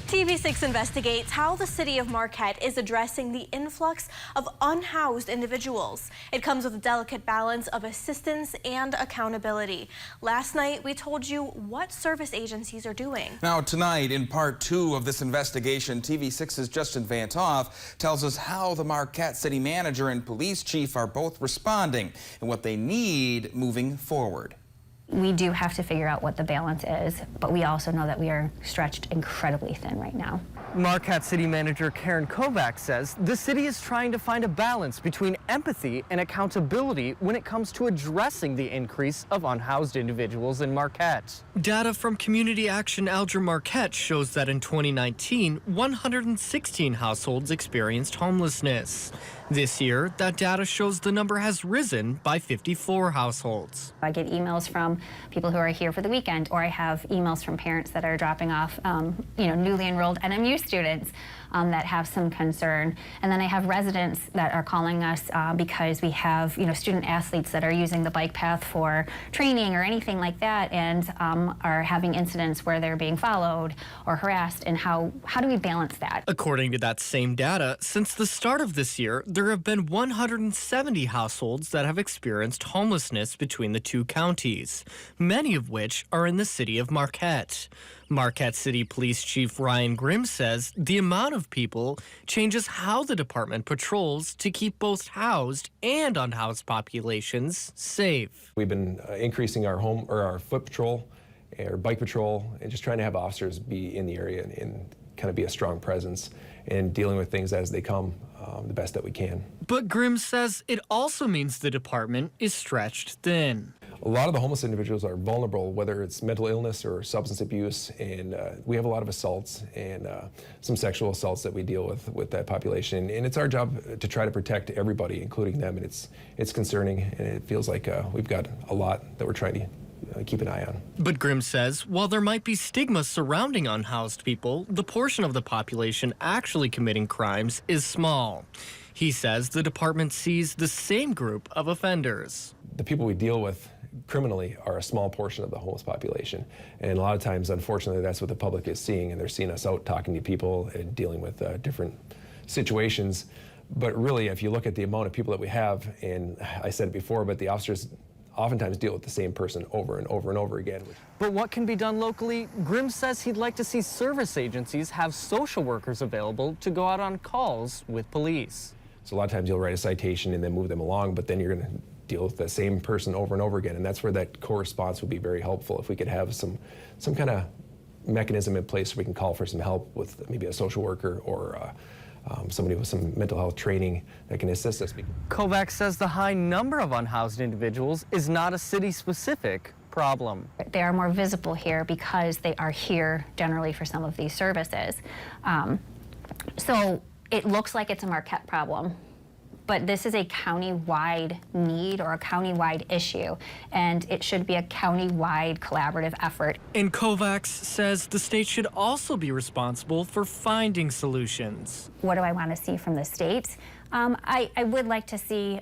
TV6 investigates how the City of Marquette is addressing the influx of unhoused individuals. It comes with a delicate balance of assistance and accountability. Last night, we told you what service agencies are doing. Now tonight, in part 2 of this investigation, TV6's Justin Van Toff tells us how the Marquette City manager and police chief are both responding and what they need moving forward. We do have to figure out what the balance is, but we also know that we are stretched incredibly thin right now. Marquette City Manager Karen Kovac says the city is trying to find a balance between empathy and accountability when it comes to addressing the increase of unhoused individuals in Marquette. Data from Community Action Alger Marquette shows that in 2019, 116 households experienced homelessness. This year, that data shows the number has risen by 54 households. I get emails from people who are here for the weekend, or I have emails from parents that are dropping off, newly enrolled NMU students that have some concern. And then I have residents that are calling us because we have, student athletes that are using the bike path for training or anything like that, and are having incidents where they're being followed or harassed. And how do we balance that? According to that same data, since the start of this year, there have been 170 households that have experienced homelessness between the two counties, many of which are in the city of Marquette. Marquette City Police Chief Ryan Grimm says the amount of people changes how the department patrols to keep both housed and unhoused populations safe. We've been increasing our foot patrol, our bike patrol, and just trying to have officers be in the area and kind of be a strong presence and dealing with things as they come the best that we can. But Grimm says it also means the department is stretched thin. A lot of the homeless individuals are vulnerable, whether it's mental illness or substance abuse, and we have a lot of assaults and some sexual assaults that we deal with that population. And it's our job to try to protect everybody, including them, and it's concerning, and it feels like we've got a lot that we're trying to keep an eye on. But Grimm says while there might be stigma surrounding unhoused people, the portion of the population actually committing crimes is small. He says the department sees the same group of offenders. The people we deal with criminally are a small portion of the homeless population, and a lot of times, unfortunately, that's what the public is seeing, and they're seeing us out talking to people and dealing with different situations. But really, if you look at the amount of people that we have, and I said it before, but the officers oftentimes deal with the same person over and over and over again. But what can be done locally? Grimm says he'd like to see service agencies have social workers available to go out on calls with police. So a lot of times you'll write a citation and then move them along, but then you're going to deal with the same person over and over again, and that's where that co-response would be very helpful. If we could have some kind of mechanism in place where we can call for some help with maybe a social worker or somebody with some mental health training that can assist us. Kovac says the high number of unhoused individuals is not a city-specific problem. They are more visible here because they are here generally for some of these services. So it looks like it's a Marquette problem, but this is a county-wide need or a county-wide issue, and it should be a county-wide collaborative effort. And Kovacs says the state should also be responsible for finding solutions. What do I want to see from the state? I would like to see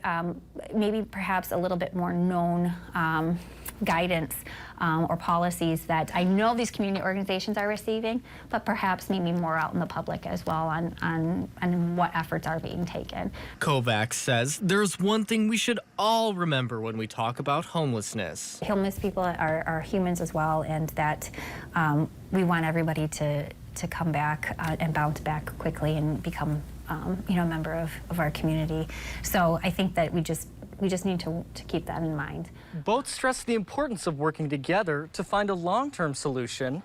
maybe perhaps a little bit more known guidance or policies that I know these community organizations are receiving, but perhaps maybe more out in the public as well on what efforts are being taken. Kovacs says there's one thing we should all remember when we talk about homelessness. Homeless people are humans as well, and that we want everybody to come back and bounce back quickly and become a member of our community. So I think that we just need to keep that in mind. Both stress the importance of working together to find a long-term solution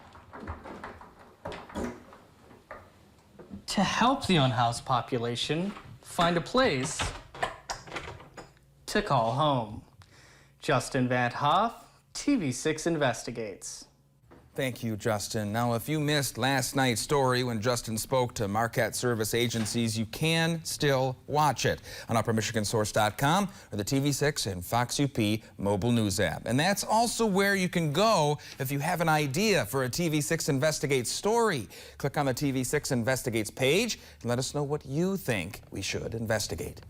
to help the unhoused population find a place to call home. Justin Van Hoff, TV6 Investigates. Thank you, Justin. Now, if you missed last night's story when Justin spoke to Marquette service agencies, you can still watch it on UpperMichiganSource.com or the TV6 and Fox UP mobile news app. And that's also where you can go if you have an idea for a TV6 Investigates story. Click on the TV6 Investigates page and let us know what you think we should investigate.